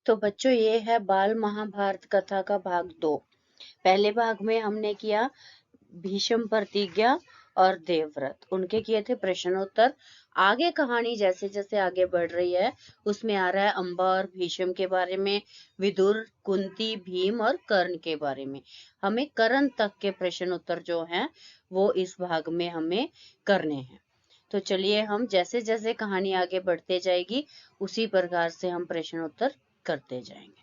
तो बच्चों, ये है बाल महाभारत कथा का भाग 2। पहले भाग में हमने किया भीष्म प्रतिज्ञा और देवव्रत, उनके किए थे प्रश्नोत्तर। आगे कहानी जैसे जैसे आगे बढ़ रही है उसमें आ रहा है अंबा और भीष्म के बारे में, विदुर, कुंती, भीम और कर्ण के बारे में। हमें कर्ण तक के प्रश्नोत्तर जो हैं वो इस भाग में हमें करने हैं। तो चलिए, हम जैसे जैसे कहानी आगे बढ़ते जाएगी उसी प्रकार से हम प्रश्नोत्तर करते जाएंगे।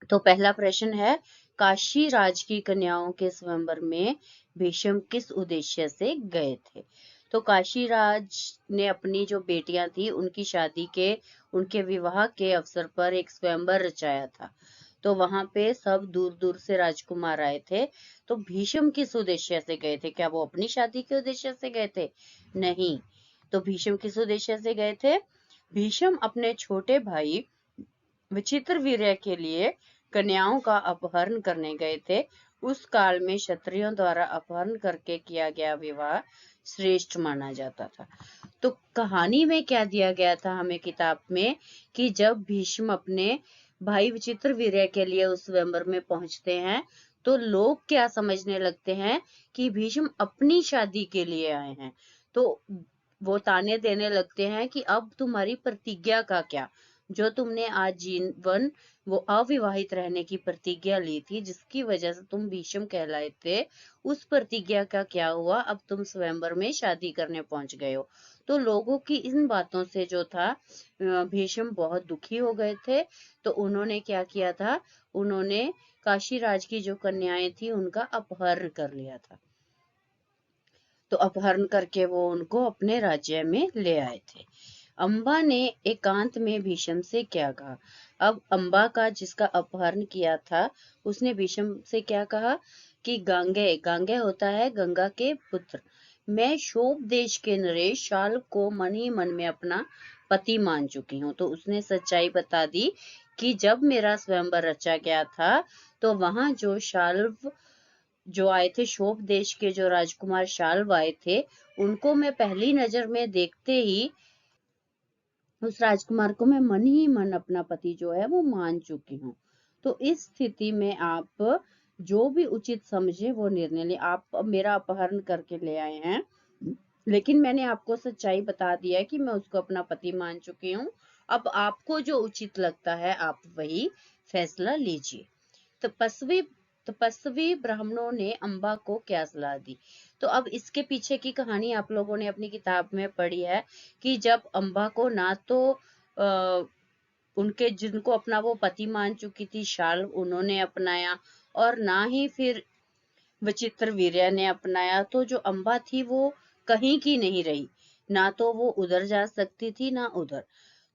तो पहला प्रश्न है, काशी राज की कन्याओं के स्वयंवर में भीष्म किस उद्देश्य से गए थे? तो काशी राज ने अपनी जो बेटियां थी उनकी शादी के, उनके विवाह के अवसर पर एक स्वयंवर रचाया था। तो वहां पे सब दूर दूर से राजकुमार आए थे। तो भीष्म किस उद्देश्य से गए थे? क्या वो अपनी शादी के उद्देश्य से गए थे? नहीं। तो भीष्म किस उद्देश्य से गए थे? भीष्म अपने छोटे भाई विचित्रवीर्य के लिए कन्याओं का अपहरण करने गए थे। उस काल में क्षत्रियों द्वारा अपहरण करके किया गया विवाह श्रेष्ठ माना जाता था। तो कहानी में क्या दिया गया था हमें किताब में, कि जब भीष्म अपने भाई विचित्रवीर्य के लिए उस स्वयंवर में पहुंचते हैं तो लोग क्या समझने लगते हैं कि भीष्म अपनी शादी के लिए आए हैं। तो वो ताने देने लगते हैं कि अब तुम्हारी प्रतिज्ञा का क्या, जो तुमने आजीवन वो अविवाहित रहने की प्रतिज्ञा ली थी, जिसकी वजह से तुम भीष्म कहलाए थे, उस प्रतिज्ञा का क्या हुआ? अब तुम स्वयंवर में शादी करने पहुंच गए हो। तो लोगों की इन बातों से जो था भीष्म बहुत दुखी हो गए थे। तो उन्होंने क्या किया था, उन्होंने काशी राज की जो कन्याएं थी उनका अपहरण कर लिया था। तो अपहरण करके वो उनको अपने राज्य में ले आए थे। अंबा ने एकांत में भीष्म से क्या कहा? अब अंबा का जिसका अपहरण किया था उसने भीष्म से क्या कहा कि गांगे, गांगे होता है गंगा के पुत्र, मैं शोभ देश के नरेश शाल को मन ही मन में अपना पति मान चुकी हूँ। तो उसने सच्चाई बता दी कि जब मेरा स्वयंवर रचा गया था तो वहां जो शाल्व जो आए थे, शोभ देश के जो राजकुमार शाल्व आए थे, उनको मैं पहली नजर में देखते ही उस राजकुमार को मैं मन ही मन अपना पति जो है वो मान चुकी हूँ। तो इस स्थिति में आप जो भी उचित समझे वो निर्णय ले। आप मेरा अपहरण करके ले आए हैं, लेकिन मैंने आपको सच्चाई बता दिया है कि मैं उसको अपना पति मान चुकी हूँ। अब आपको जो उचित लगता है आप वही फैसला लीजिए। तपस्वी तपस्वी ब्राह्मणों ने अंबा को क्या सलाह दी? तो अब इसके पीछे की कहानी आप लोगों ने अपनी किताब में पढ़ी है कि जब अंबा को ना तो आ, उनके जिनको अपना वो पति मान चुकी थी शाल उन्होंने अपनाया, और ना ही फिर विचित्रवीर्य ने अपनाया। तो जो अंबा थी वो कहीं की नहीं रही, ना तो वो उधर जा सकती थी ना उधर।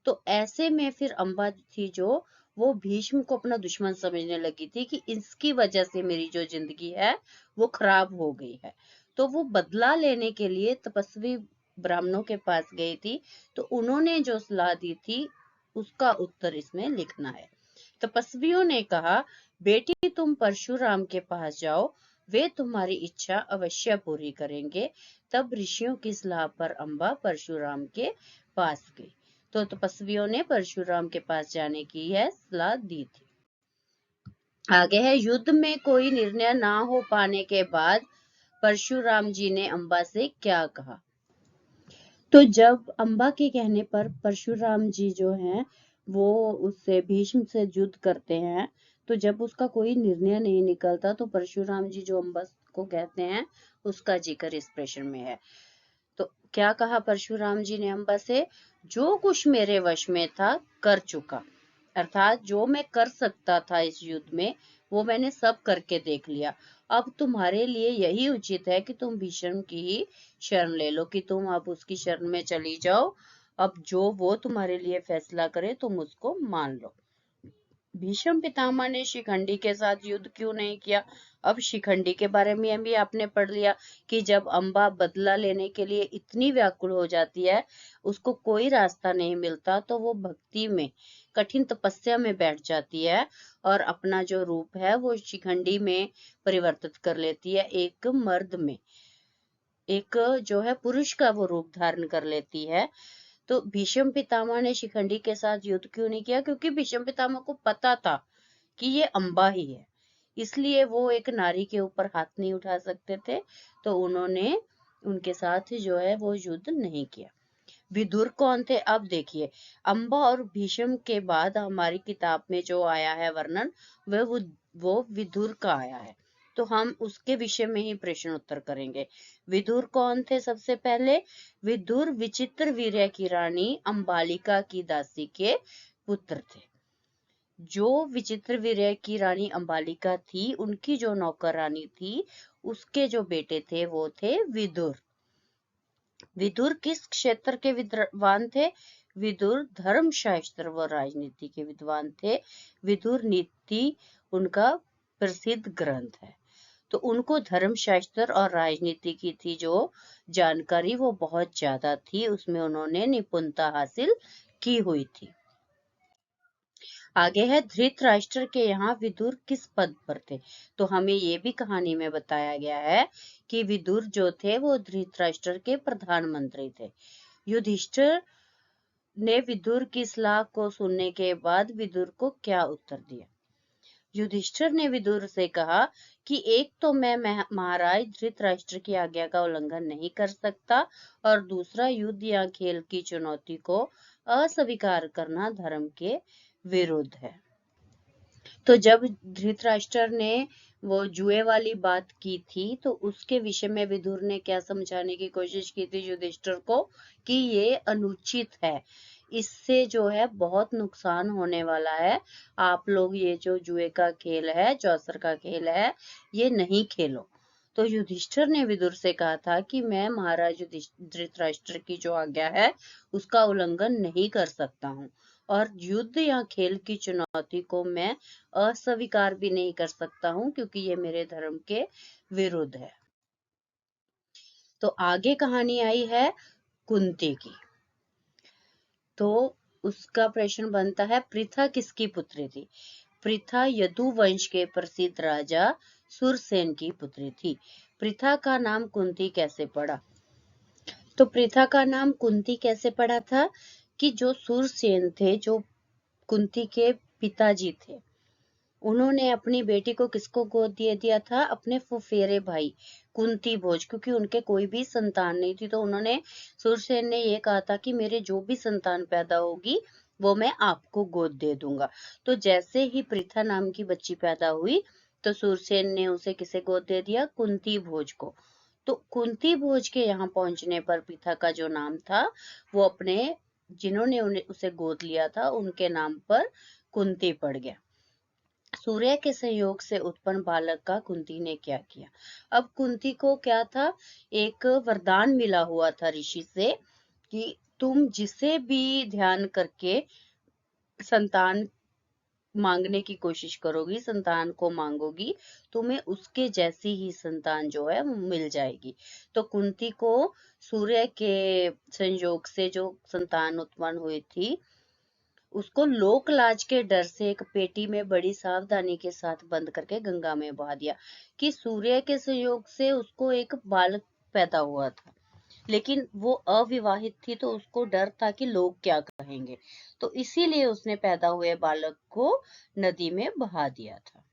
तो ऐसे में फिर अंबा थी जो वो भीष्म को अपना दुश्मन समझने लगी थी कि इसकी वजह से मेरी जो जिंदगी है वो खराब हो गई है। तो वो बदला लेने के लिए तपस्वी ब्राह्मणों के पास गई थी। तो उन्होंने जो सलाह दी थी उसका उत्तर इसमें लिखना है। तपस्वियों ने कहा, बेटी तुम परशुराम के पास जाओ, वे तुम्हारी इच्छा अवश्य पूरी करेंगे। तब ऋषियों की सलाह पर अंबा परशुराम के पास गई। तो तपस्वियों ने परशुराम के पास जाने की यह सलाह दी थी। आगे है, युद्ध में कोई निर्णय ना हो पाने के बाद परशुराम जी ने अंबा से क्या कहा? तो जब अंबा के कहने पर परशुराम जी जो हैं वो उससे भीष्म से युद्ध करते हैं, तो जब उसका कोई निर्णय नहीं निकलता तो परशुराम जी जो अंबा को कहते हैं उसका जिक्र इस प्रश्न में है। तो क्या कहा परशुराम जी ने अंबा से? जो कुछ मेरे वश में था कर चुका, अर्थात जो मैं कर सकता था इस युद्ध में वो मैंने सब करके देख लिया। अब तुम्हारे लिए यही उचित है कि तुम भीष्म की ही शरण ले लो, कि तुम अब उसकी शरण में चली जाओ। अब जो वो तुम्हारे लिए फैसला करे तुम उसको मान लो। भीष्म पितामह ने शिखंडी के साथ युद्ध क्यों नहीं किया? अब शिखंडी के बारे में भी आपने पढ़ लिया कि जब अंबा बदला लेने के लिए इतनी व्याकुल हो जाती है, उसको कोई रास्ता नहीं मिलता, तो वो भक्ति में कठिन तपस्या में बैठ जाती है और अपना जो रूप है वो शिखंडी में परिवर्तित कर लेती है, एक मर्द में, एक जो है पुरुष का वो रूप धारण कर लेती है। तो भीष्म पितामह ने शिखंडी के साथ युद्ध क्यों नहीं किया? क्योंकि भीष्म पितामह को पता था कि ये अंबा ही है, इसलिए वो एक नारी के ऊपर हाथ नहीं उठा सकते थे, तो उन्होंने उनके साथ जो है वो युद्ध नहीं किया। विदुर कौन थे? अब देखिए, अंबा और भीष्म के बाद हमारी किताब में जो आया है वर्णन, वो विदुर का आया है, तो हम उसके विषय में ही प्रश्न उत्तर करेंगे। विदुर कौन थे? सबसे पहले विदुर विचित्र वीर्य की रानी अंबालिका की दासी के पुत्र थे। जो विचित्र वीर्य की रानी अंबालिका थी, उनकी जो नौकरानी थी, उसके जो बेटे थे वो थे विदुर। विदुर किस क्षेत्र के विद्वान थे? विदुर धर्मशास्त्र व राजनीति के विद्वान थे। विदुर नीति उनका प्रसिद्ध ग्रंथ है, तो उनको धर्मशास्त्र और राजनीति की थी जो जानकारी, वो बहुत ज्यादा थी, उसमें उन्होंने निपुणता हासिल की हुई थी। आगे है धृतराष्ट्र के यहाँ विदुर किस पद पर थे? तो हमें ये भी कहानी में बताया गया है कि विदुर जो थे वो धृतराष्ट्र के प्रधानमंत्री थे। युधिष्ठिर ने विदुर की सलाह को सुनने के बाद विदुर को क्या उत्तर दिया? युधिष्ठिर ने विदुर से कहा कि एक तो मैं महाराज धृतराष्ट्र की आज्ञा का उल्लंघन नहीं कर सकता, और दूसरा युद्ध या खेल की चुनौती को अस्वीकार करना धर्म के विरुद्ध है। तो जब धृतराष्ट्र ने वो जुए वाली बात की थी, तो उसके विषय में विदुर ने क्या समझाने की कोशिश की थी युधिष्ठिर को कि ये अनुचित है, इससे जो है बहुत नुकसान होने वाला है, आप लोग ये जो जुए का खेल है, चौसर का खेल है, ये नहीं खेलो। तो युधिष्ठिर ने विदुर से कहा था कि मैं महाराज धृतराष्ट्र की जो आज्ञा है उसका उल्लंघन नहीं कर सकता हूँ, और युद्ध या खेल की चुनौती को मैं अस्वीकार भी नहीं कर सकता हूँ, क्योंकि ये मेरे धर्म के विरुद्ध है। तो आगे कहानी आई है कुंती की। तो उसका प्रश्न बनता है, पृथा किसकी पुत्री थी? पृथा यदु वंश के प्रसिद्ध राजा सुरसेन की पुत्री थी। पृथा का नाम कुंती कैसे पड़ा? तो पृथा का नाम कुंती कैसे पड़ा था कि जो सुरसेन थे, जो कुंती के पिताजी थे, उन्होंने अपनी बेटी को किसको गोद दे दिया था? अपने फुफेरे भाई कुंती भोज, क्योंकि उनके कोई भी संतान नहीं थी, तो उन्होंने, सुरसेन ने ये कहा था कि मेरे जो भी संतान पैदा होगी वो मैं आपको गोद दे दूंगा। तो जैसे ही पृथा नाम की बच्ची पैदा हुई, तो सुरसेन ने उसे किसे गोद दे दिया? कुंती भोज को। तो कुंती भोज के यहाँ पहुंचने पर पृथा का जो नाम था, वो अपने, जिन्होंने उसे गोद लिया था, उनके नाम पर कुंती पड़ गया। सूर्य के संयोग से उत्पन्न बालक का कुंती ने क्या किया? अब कुंती को क्या था? एक वरदान मिला हुआ था ऋषि से कि तुम जिसे भी ध्यान करके संतान मांगने की कोशिश करोगी, संतान को मांगोगी, तुम्हें उसके जैसी ही संतान जो है मिल जाएगी। तो कुंती को सूर्य के संयोग से जो संतान उत्पन्न हुई थी, उसको लोक लाज के डर से एक पेटी में बड़ी सावधानी के साथ बंद करके गंगा में बहा दिया, कि सूर्य के संयोग से उसको एक बालक पैदा हुआ था, लेकिन वो अविवाहित थी, तो उसको डर था कि लोग क्या कहेंगे, तो इसीलिए उसने पैदा हुए बालक को नदी में बहा दिया था।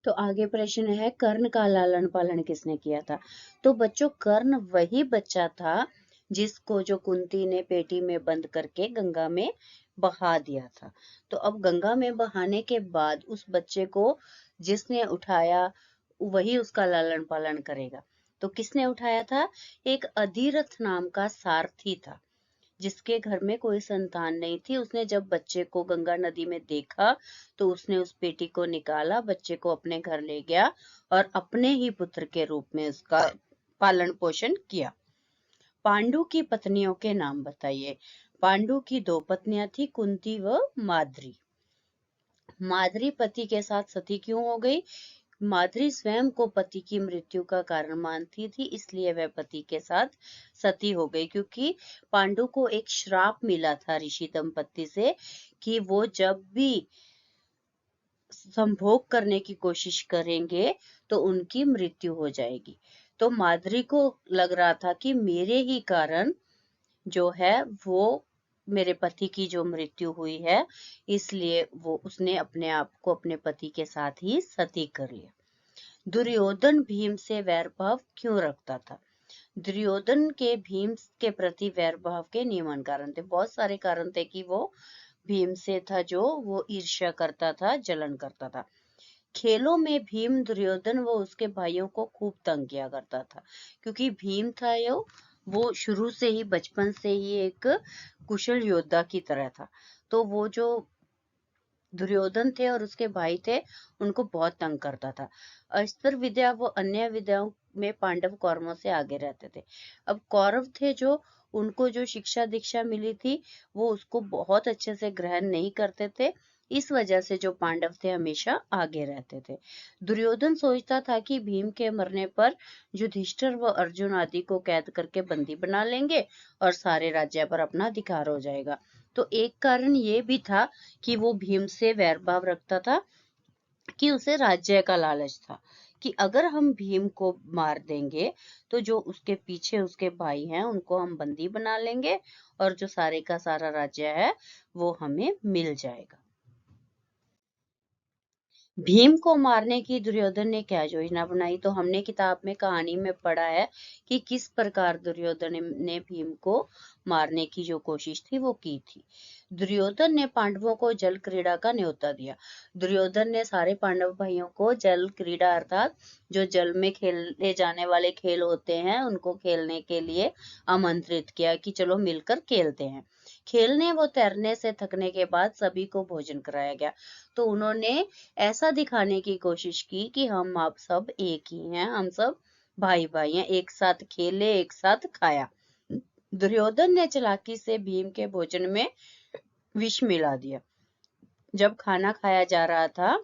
तो आगे प्रश्न है, कर्ण का लालन पालन किसने किया था? तो बच्चों, कर्ण वही बच्चा था जिसको जो कुंती ने पेटी में बंद करके गंगा में बहा दिया था। तो अब गंगा में बहाने के बाद उस बच्चे को जिसने उठाया, वही उसका लालन पालन करेगा। तो किसने उठाया था? एक अधिरथ नाम का सारथी था, जिसके घर में कोई संतान नहीं थी। उसने जब बच्चे को गंगा नदी में देखा, तो उसने उस पेटी को निकाला, बच्चे को अपने घर ले गया और अपने ही पुत्र के रूप में उसका पालन पोषण किया। पांडु की पत्नियों के नाम बताइए। पांडु की 2 पत्नियां थी, कुंती व माद्री। माद्री पति के साथ सती क्यों हो गई? माद्री स्वयं को पति की मृत्यु का कारण मानती थी, इसलिए वह पति के साथ सती हो गई, क्योंकि पांडु को एक श्राप मिला था ऋषि दंपत्ति से कि वो जब भी संभोग करने की कोशिश करेंगे तो उनकी मृत्यु हो जाएगी। तो माद्री को लग रहा था कि मेरे ही कारण जो है वो मेरे पति की जो मृत्यु हुई है, इसलिए वो उसने अपने आप को अपने पति के साथ ही सती कर लिया। दुर्योधन भीम से वैर भाव क्यों रखता था? दुर्योधन के भीम के प्रति वैर भाव के नियमन कारण थे, बहुत सारे कारण थे कि वो भीम से था जो वो ईर्ष्या करता था, जलन करता था। खेलों में भीम दुर्योधन व उसके भाइयों को खूब तंग किया करता था, क्योंकि भीम था वो शुरू से ही बचपन से ही एक कुशल योद्धा की तरह था। तो वो जो दुर्योधन थे और उसके भाई थे, उनको बहुत तंग करता था। अस्त्र विद्या व अन्य विद्याओं में पांडव कौरवों से आगे रहते थे। अब कौरव थे जो उनको जो शिक्षा दीक्षा मिली थी, वो उसको बहुत अच्छे से ग्रहण नहीं करते थे। इस वजह से जो पांडव थे हमेशा आगे रहते थे। दुर्योधन सोचता था कि भीम के मरने पर युधिष्ठिर व अर्जुन आदि को कैद करके बंदी बना लेंगे और सारे राज्य पर अपना अधिकार हो जाएगा। तो एक कारण ये भी था कि वो भीम से वैर भाव रखता था, कि उसे राज्य का लालच था, कि अगर हम भीम को मार देंगे तो जो उसके पीछे उसके भाई हैं उनको हम बंदी बना लेंगे और जो सारे का सारा राज्य है वो हमें मिल जाएगा। भीम को मारने की दुर्योधन ने क्या योजना बनाई? तो हमने किताब में कहानी में पढ़ा है कि किस प्रकार दुर्योधन ने भीम को मारने की जो कोशिश थी वो की थी। दुर्योधन ने पांडवों को जल क्रीड़ा का न्योता दिया। दुर्योधन ने सारे पांडव भाइयों को जल क्रीड़ा अर्थात जो जल में खेले जाने वाले खेल होते हैं उनको खेलने के लिए आमंत्रित किया कि चलो मिलकर खेलते हैं। खेलने व तैरने से थकने के बाद सभी को भोजन कराया गया। तो उन्होंने ऐसा दिखाने की कोशिश की कि हम आप सब एक ही हैं, हम सब भाई भाई हैं, एक साथ खेले, एक साथ खाया। दुर्योधन ने चालाकी से भीम के भोजन में विष मिला दिया। जब खाना खाया जा रहा था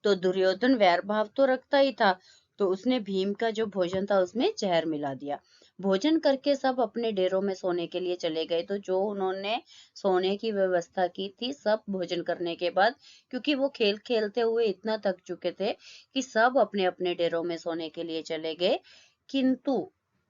तो दुर्योधन वैर भाव तो रखता ही था, तो उसने भीम का जो भोजन था उसमें जहर मिला दिया। भोजन करके सब अपने डेरों में सोने के लिए चले गए। तो जो उन्होंने सोने की व्यवस्था की थी, सब भोजन करने के बाद, क्योंकि वो खेल खेलते हुए इतना थक चुके थे कि सब अपने अपने डेरों में सोने के लिए चले गए। किंतु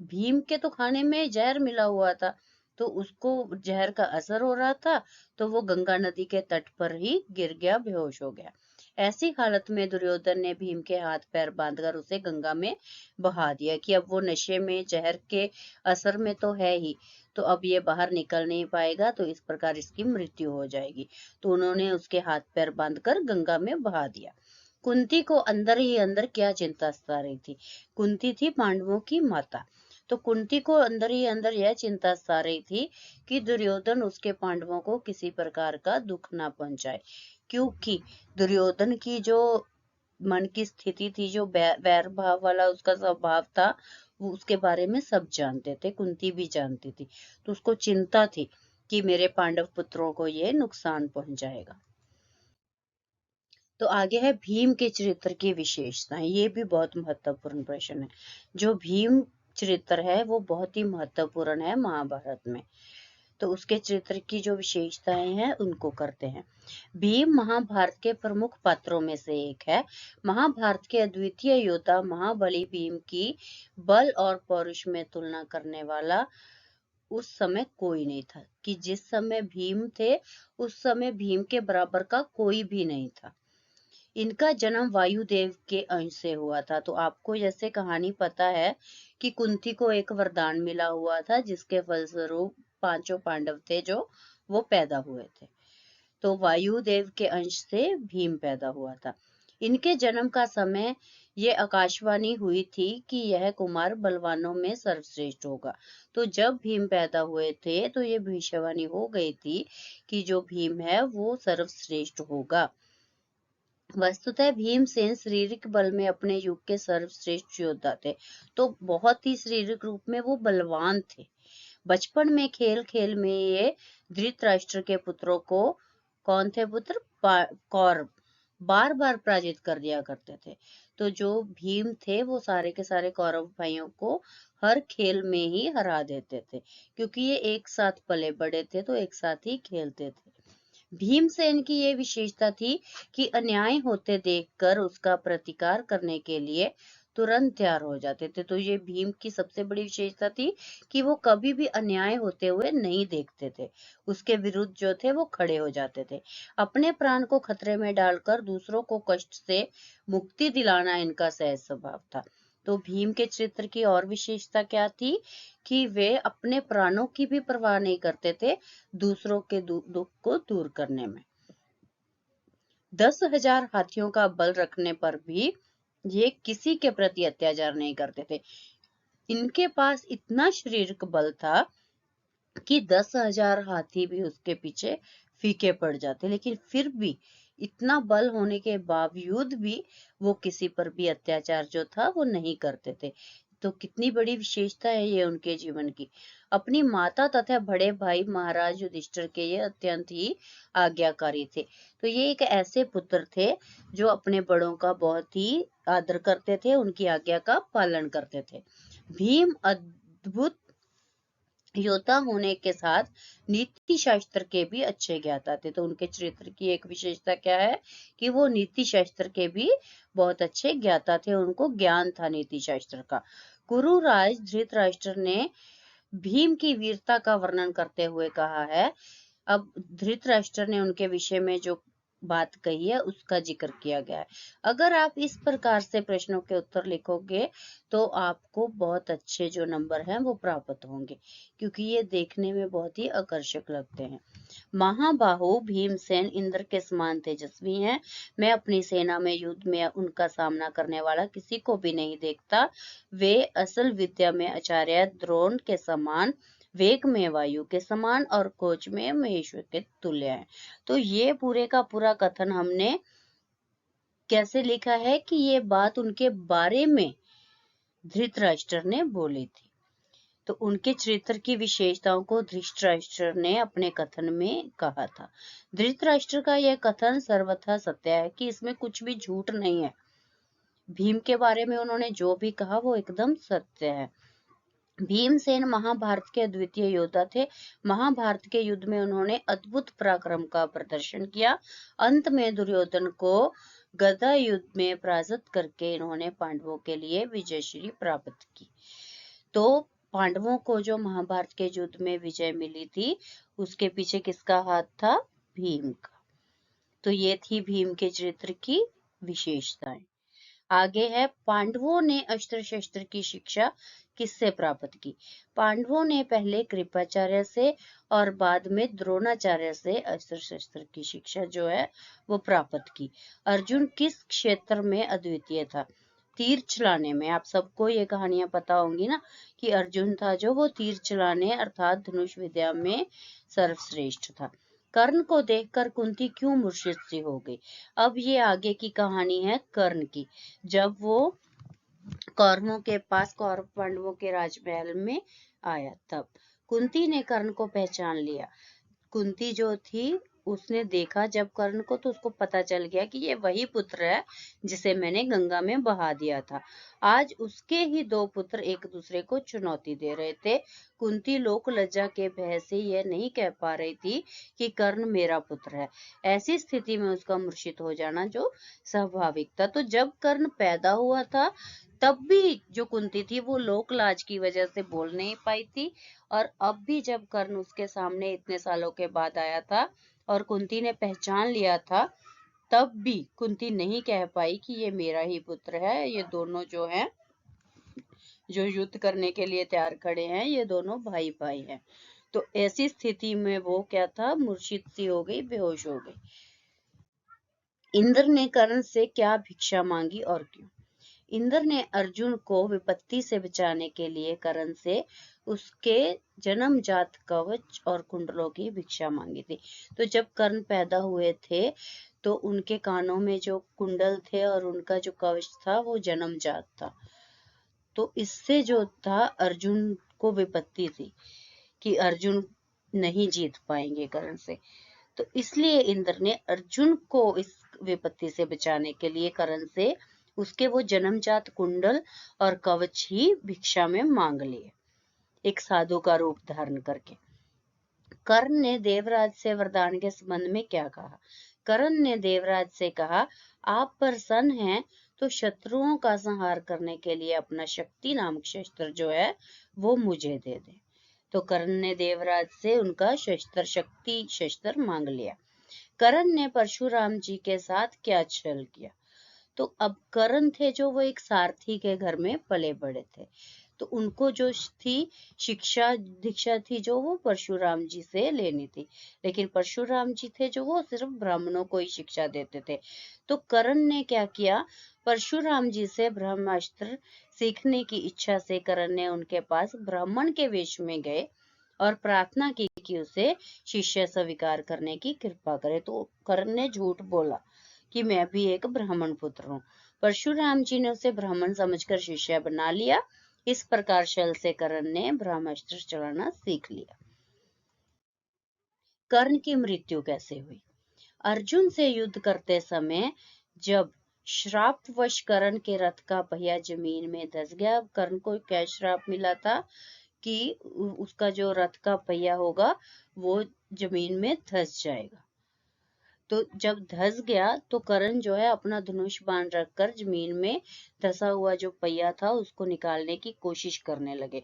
भीम के तो खाने में जहर मिला हुआ था, तो उसको जहर का असर हो रहा था, तो वो गंगा नदी के तट पर ही गिर गया, बेहोश हो गया। ऐसी हालत में दुर्योधन ने भीम के हाथ पैर बांधकर उसे गंगा में बहा दिया कि अब वो नशे में जहर के असर में तो है ही, तो अब ये बाहर निकल नहीं पाएगा, तो इस प्रकार इसकी मृत्यु हो जाएगी। तो उन्होंने उसके हाथ पैर बांधकर गंगा में बहा दिया। कुंती को अंदर ही अंदर क्या चिंता सता रही थी? कुंती थी पांडवों की माता। तो कुंती को अंदर ही अंदर यह चिंता सता रही थी कि दुर्योधन उसके पांडवों को किसी प्रकार का दुख ना पहुंचाए, क्योंकि दुर्योधन की जो मन की स्थिति थी, जो वैर भाव वाला उसका स्वभाव था, वो उसके बारे में सब जानते थे, कुंती भी जानती थी। तो उसको चिंता थी कि मेरे पांडव पुत्रों को ये नुकसान पहुंचाएगा। तो आगे है भीम के चरित्र की विशेषताएं। ये भी बहुत महत्वपूर्ण प्रश्न है। जो भीम चरित्र है वो बहुत ही महत्वपूर्ण है महाभारत में। तो उसके चरित्र की जो विशेषताएं हैं उनको करते हैं। भीम महाभारत के प्रमुख पात्रों में से एक है। महाभारत के अद्वितीय योद्धा महाबली भीम की बल और पौरुष में तुलना करने वाला उस समय कोई नहीं था, कि जिस समय भीम थे उस समय भीम के बराबर का कोई भी नहीं था। इनका जन्म वायुदेव के अंश से हुआ था। तो आपको जैसे कहानी पता है कि कुंती को एक वरदान मिला हुआ था, जिसके फलस्वरूप पांचों पांडव थे जो वो पैदा हुए थे। तो वायुदेव के अंश से भीम पैदा हुआ था। इनके जन्म का समय ये आकाशवाणी हुई थी कि यह कुमार बलवानों में सर्वश्रेष्ठ होगा। तो जब भीम पैदा हुए थे तो ये भविष्यवाणी हो गई थी कि जो भीम है वो सर्वश्रेष्ठ होगा। वस्तुतः भीमसेन शारीरिक बल में अपने युग के सर्वश्रेष्ठ योद्धा थे। तो बहुत ही शारीरिक रूप में वो बलवान थे। बचपन में खेल खेल में ये धृतराष्ट्र के पुत्रों को, कौन थे पुत्र? कौरव, बार बार पराजित कर दिया करते थे। तो जो भीम थे वो सारे के सारे कौरव भाइयों को हर खेल में ही हरा देते थे, क्योंकि ये एक साथ पले बड़े थे, तो एक साथ ही खेलते थे। भीमसेन की ये विशेषता थी कि अन्याय होते देखकर उसका प्रतिकार करने के लिए तुरंत तैयार हो जाते थे। तो ये भीम की सबसे बड़ी विशेषता थी कि वो कभी भी अन्याय होते हुए नहीं देखते थे, उसके विरुद्ध जो थे वो खड़े हो जाते थे। अपने प्राण को खतरे में डालकर दूसरों को कष्ट से मुक्ति दिलाना इनका सहज स्वभाव था। तो भीम के चरित्र की और विशेषता क्या थी कि वे अपने प्राणों की भी परवाह नहीं करते थे दूसरों के दुख को दूर करने में। 10,000 हाथियों का बल रखने पर भी ये किसी के प्रति अत्याचार नहीं करते थे। इनके पास इतना शारीरिक बल था कि 10,000 हाथी भी उसके पीछे फीके पड़ जाते, लेकिन फिर भी इतना बल होने के बावजूद भी वो किसी पर भी अत्याचार जो था वो नहीं करते थे। तो कितनी बड़ी विशेषता है ये उनके जीवन की। अपनी माता तथा बड़े भाई महाराज युधिष्ठिर के ये अत्यंत ही आज्ञाकारी थे। तो ये एक ऐसे पुत्र थे जो अपने बड़ों का बहुत ही आदर करते थे, उनकी आज्ञा का पालन करते थे। भीम अद्भुत योद्धा होने के साथ नीति शास्त्र के भी अच्छे ज्ञाता थे। तो उनके चरित्र की एक विशेषता क्या है कि वो नीति शास्त्र के भी बहुत अच्छे ज्ञाता थे, उनको ज्ञान था नीति शास्त्र का। कुरुराज धृतराष्ट्र ने भीम की वीरता का वर्णन करते हुए कहा है। अब धृतराष्ट्र ने उनके विषय में जो बात कही है उसका जिक्र किया गया है। अगर आप इस प्रकार से प्रश्नों के उत्तर लिखोगे तो आपको बहुत अच्छे जो नंबर हैं वो प्राप्त होंगे, क्योंकि ये देखने में बहुत ही आकर्षक लगते हैं। महाबाहु भीमसेन इंद्र के समान तेजस्वी हैं। मैं अपनी सेना में युद्ध में उनका सामना करने वाला किसी को भी नहीं देखता। वे असल विद्या में आचार्य द्रोण के समान, वेग में वायु के समान और खोज में महेश्वर के तुल्य हैं। तो ये पूरे का पूरा कथन हमने कैसे लिखा है कि ये बात उनके बारे में धृतराष्ट्र ने बोली थी। तो उनके चरित्र की विशेषताओं को धृतराष्ट्र ने अपने कथन में कहा था। धृतराष्ट्र का यह कथन सर्वथा सत्य है कि इसमें कुछ भी झूठ नहीं है। भीम के बारे में उन्होंने जो भी कहा वो एकदम सत्य है। भीमसेन महाभारत के अद्वितीय योद्धा थे। महाभारत के युद्ध में उन्होंने अद्भुत पराक्रम का प्रदर्शन किया। अंत में दुर्योधन को गदा युद्ध में पराजित करके इन्होंने पांडवों के लिए विजयश्री प्राप्त की। तो पांडवों को जो महाभारत के युद्ध में विजय मिली थी उसके पीछे किसका हाथ था? भीम का। तो ये थी भीम के चरित्र की विशेषताएं। आगे है पांडवों ने अस्त्र शस्त्र की शिक्षा किससे प्राप्त की? पांडवों ने पहले कृपाचार्य से और बाद में द्रोणाचार्य से अस्त्र शस्त्र की शिक्षा जो है वो प्राप्त की। अर्जुन किस क्षेत्र में अद्वितीय था? तीर चलाने में। आप सबको ये कहानियां पता होंगी ना कि अर्जुन था जो वो तीर चलाने अर्थात धनुष विद्या में सर्वश्रेष्ठ था। कर्ण को देखकर कुंती क्यों मूर्छित सी हो गई? अब ये आगे की कहानी है कर्ण की। जब वो कौरवों के पास कौरव पांडवों के राजमहल में आया तब कुंती ने कर्ण को पहचान लिया। कुंती जो थी उसने देखा जब कर्ण को तो उसको पता चल गया कि ये वही पुत्र है जिसे मैंने गंगा में बहा दिया था। आज उसके ही दो पुत्र एक दूसरे को चुनौती दे रहे थे। कुंती लोक लज्जा के भय से यह नहीं कह पा रही थी कि कर्ण मेरा पुत्र है। ऐसी स्थिति में उसका मूर्छित हो जाना जो स्वाभाविक था। तो जब कर्ण पैदा हुआ था तब भी जो कुंती थी वो लोक लाज की वजह से बोल नहीं पाई थी, और अब भी जब कर्ण उसके सामने इतने सालों के बाद आया था और कुंती ने पहचान लिया था तब भी कुंती नहीं कह पाई कि ये मेरा ही पुत्र है। ये दोनों जो हैं जो युद्ध करने के लिए तैयार खड़े हैं ये दोनों भाई भाई हैं। तो ऐसी स्थिति में वो क्या था, मूर्छित सी हो गई, बेहोश हो गई। इंद्र ने कर्ण से क्या भिक्षा मांगी और क्यों? इंद्र ने अर्जुन को विपत्ति से बचाने के लिए कर्ण से उसके जन्मजात कवच और कुंडलों की भिक्षा मांगी थी। तो जब कर्ण पैदा हुए थे तो उनके कानों में जो कुंडल थे और उनका जो कवच था वो जन्मजात था। तो इससे जो था अर्जुन को विपत्ति थी कि अर्जुन नहीं जीत पाएंगे कर्ण से। तो इसलिए इंद्र ने अर्जुन को इस विपत्ति से बचाने के लिए कर्ण से उसके वो जन्मजात कुंडल और कवच ही भिक्षा में मांग लिए, एक साधु का रूप धारण करके। कर्ण ने देवराज से वरदान के संबंध में क्या कहा? कर्ण ने देवराज से कहा, आप प्रसन्न हैं तो शत्रुओं का संहार करने के लिए अपना शक्ति नामक शस्त्र जो है वो मुझे दे दे। तो कर्ण ने देवराज से उनका शक्ति शस्त्र मांग लिया। कर्ण ने परशुराम जी के साथ क्या छल किया। तो अब कर्ण थे जो वो एक सारथी के घर में पले बड़े थे, तो उनको जो थी शिक्षा दीक्षा थी जो वो परशुराम जी से लेनी थी, लेकिन परशुराम जी थे जो वो सिर्फ ब्राह्मणों को ही शिक्षा देते थे। तो कर्ण ने क्या किया, परशुराम जी से ब्रह्मास्त्र सीखने की इच्छा से कर्ण ने उनके पास ब्राह्मण के वेश में गए और प्रार्थना की कि उसे शिष्य स्वीकार करने की कृपा करे। तो कर्ण ने झूठ बोला कि मैं भी एक ब्राह्मण पुत्र हूँ। परशुराम जी ने उसे ब्राह्मण समझकर शिष्य बना लिया। इस प्रकार छल से कर्ण ने ब्रह्मास्त्र चलाना सीख लिया। कर्ण की मृत्यु कैसे हुई। अर्जुन से युद्ध करते समय जब श्रापवश कर्ण के रथ का पहिया जमीन में धंस गया। कर्ण को क्या श्राप मिला था कि उसका जो रथ का पहिया होगा वो जमीन में धंस जाएगा। तो जब धंस गया तो कर्ण जो है अपना धनुष बाण रखकर जमीन में धंसा हुआ जो पहिया था उसको निकालने की कोशिश करने लगे।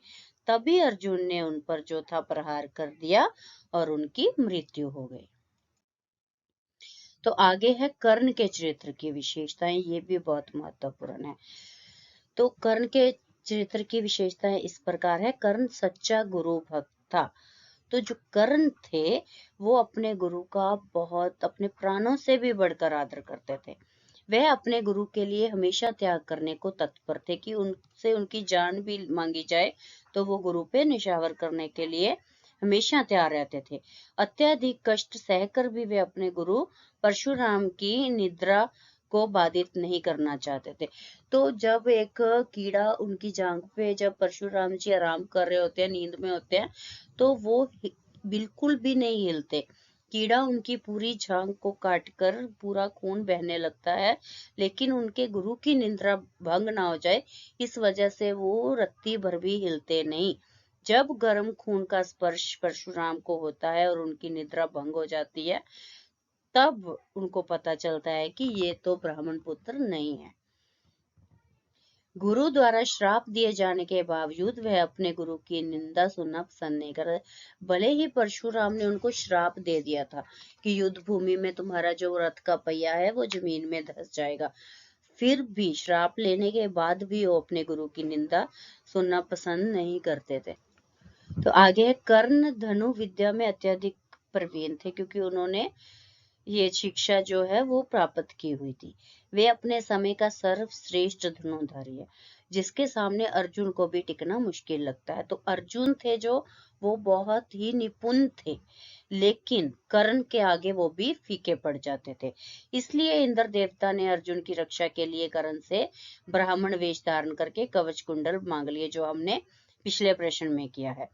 तभी अर्जुन ने उन पर जो था प्रहार कर दिया और उनकी मृत्यु हो गई। तो आगे है कर्ण के चरित्र की विशेषताएं, ये भी बहुत महत्वपूर्ण है। तो कर्ण के चरित्र की विशेषताएं इस प्रकार है। कर्ण सच्चा गुरु भक्त था। तो जो कर्ण थे वो अपने गुरु का बहुत अपने प्राणों से भी बढ़कर आदर करते थे। वह अपने गुरु के लिए हमेशा त्याग करने को तत्पर थे कि उनसे उनकी जान भी मांगी जाए तो वो गुरु पे निशावर करने के लिए हमेशा तैयार रहते थे। अत्यधिक कष्ट सहकर भी वे अपने गुरु परशुराम की निद्रा को बाधित नहीं करना चाहते थे। तो जब एक कीड़ा उनकी जांघ पे जब परशुराम जी आराम कर रहे होते हैं, नींद में होते हैं, तो वो बिल्कुल भी नहीं हिलते। कीड़ा उनकी पूरी जांघ को काटकर पूरा खून बहने लगता है, लेकिन उनके गुरु की निद्रा भंग ना हो जाए इस वजह से वो रत्ती भर भी हिलते नहीं। जब गर्म खून का स्पर्श परशुराम को होता है और उनकी निद्रा भंग हो जाती है, तब उनको पता चलता है कि ये तो ब्राह्मण पुत्र नहीं है। गुरु द्वारा श्राप दिए जाने के बावजूद वह अपने गुरु की निंदा सुनना पसंद नहीं कर रहे। भले ही परशुराम ने उनको श्राप दे दिया था कि युद्ध भूमि में तुम्हारा जो रथ का पहिया है वो जमीन में धंस जाएगा, फिर भी श्राप लेने के बाद भी वो अपने गुरु की निंदा सुनना पसंद नहीं करते थे। तो आगे कर्ण धनु विद्या में अत्यधिक प्रवीण थे क्योंकि उन्होंने ये शिक्षा जो है वो प्राप्त की हुई थी। वे अपने समय का सर्वश्रेष्ठ धनुर्धारी है जिसके सामने अर्जुन को भी टिकना मुश्किल लगता है। तो अर्जुन थे जो वो बहुत ही निपुण थे, लेकिन कर्ण के आगे वो भी फीके पड़ जाते थे। इसलिए इंद्र देवता ने अर्जुन की रक्षा के लिए कर्ण से ब्राह्मण वेश धारण करके कवच कुंडल मांग लिए, जो हमने पिछले प्रश्न में किया है।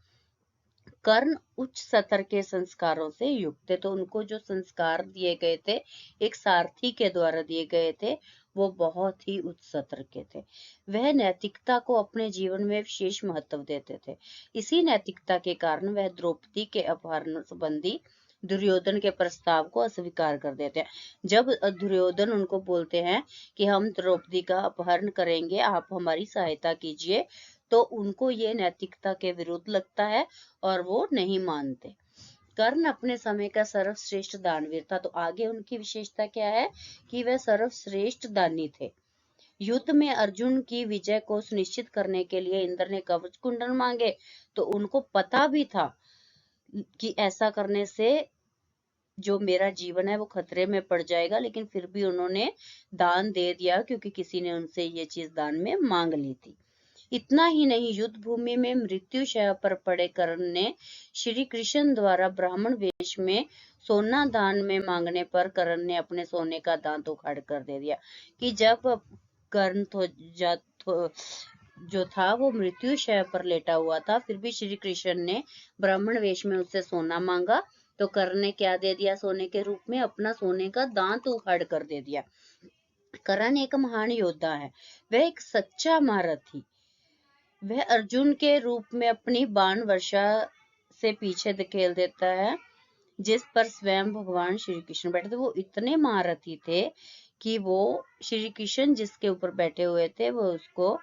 कर्ण उच्च स्तर के संस्कारों से युक्त थे, तो उनको जो संस्कार दिए गए थे एक सारथी के द्वारा दिए गए थे वो बहुत ही उच्च स्तर के थे। वह नैतिकता को अपने जीवन में विशेष महत्व देते थे। इसी नैतिकता के कारण वह द्रौपदी के अपहरण संबंधी दुर्योधन के प्रस्ताव को अस्वीकार कर देते हैं। जब दुर्योधन उनको बोलते हैं कि हम द्रौपदी का अपहरण करेंगे, आप हमारी सहायता कीजिए, तो उनको ये नैतिकता के विरुद्ध लगता है और वो नहीं मानते। कर्ण अपने समय का सर्वश्रेष्ठ दानवीर था। तो आगे उनकी विशेषता क्या है कि वह सर्वश्रेष्ठ दानी थे। युद्ध में अर्जुन की विजय को सुनिश्चित करने के लिए इंद्र ने कवच कुंडल मांगे, तो उनको पता भी था कि ऐसा करने से जो मेरा जीवन है वो खतरे में पड़ जाएगा, लेकिन फिर भी उन्होंने दान दे दिया क्योंकि किसी ने उनसे ये चीज दान में मांग ली थी। इतना ही नहीं, युद्ध भूमि में मृत्यु शैया पर पड़े कर्ण ने श्री कृष्ण द्वारा ब्राह्मण वेश में सोना दान में मांगने पर कर्ण ने अपने सोने का दांत उखाड़ कर दे दिया। कि जब कर्ण जो था वो मृत्यु शैया पर लेटा हुआ था, फिर भी श्री कृष्ण ने ब्राह्मण वेश में उससे सोना मांगा, तो कर्ण ने क्या दे दिया सोने के रूप में, अपना सोने का दांत उखाड़ कर दे दिया। कर्ण एक महान योद्धा है, वह एक सच्चा महारथी। वह अर्जुन के रूप में अपनी बाण वर्षा से पीछे धकेल देता है जिस पर स्वयं भगवान श्री कृष्ण बैठे थे। वो इतने महारथी थे कि वो श्री कृष्ण जिसके ऊपर बैठे हुए थे वो उसको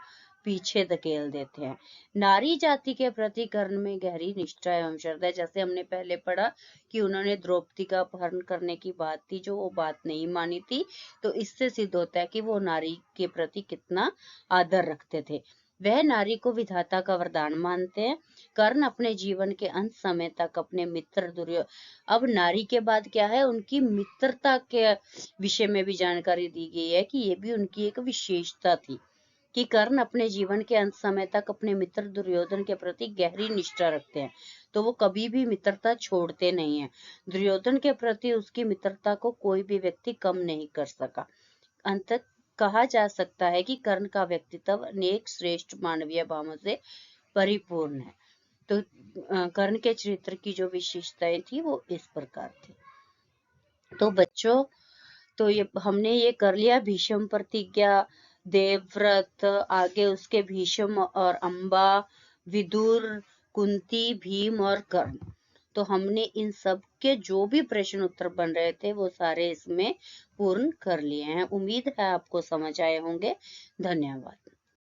पीछे धकेल देते हैं। नारी जाति के प्रति कर्ण में गहरी निष्ठा एवं श्रद्धा, जैसे हमने पहले पढ़ा कि उन्होंने द्रौपदी का अपहरण करने की बात थी जो वो बात नहीं मानी थी, तो इससे सिद्ध होता है कि वो नारी के प्रति कितना आदर रखते थे। वह नारी को विधाता का वरदान मानते हैं। कर्ण अपने जीवन के अंत समय तक अपने मित्र दुर्योधन, अब नारी के बाद क्या है, उनकी मित्रता के विषय में भी जानकारी दी गई है कि ये भी उनकी एक विशेषता थी कि कर्ण अपने जीवन के अंत समय तक अपने मित्र दुर्योधन के प्रति गहरी निष्ठा रखते हैं, तो वो कभी भी मित्रता छोड़ते नहीं है। दुर्योधन के प्रति उसकी मित्रता को कोई भी व्यक्ति कम नहीं कर सका। अंत कहा जा सकता है कि कर्ण का व्यक्तित्व अनेक श्रेष्ठ मानवीय भावों से परिपूर्ण है। तो कर्ण के चरित्र की जो विशेषताएं थी वो इस प्रकार थी। तो बच्चों, तो ये हमने ये कर लिया भीष्म प्रतिज्ञा, देवव्रत, आगे उसके भीष्म और अम्बा, विदुर, कुंती, भीम और कर्ण। तो हमने इन सब के जो भी प्रश्न उत्तर बन रहे थे वो सारे इसमें पूर्ण कर लिए हैं। उम्मीद है आपको समझ आए होंगे। धन्यवाद।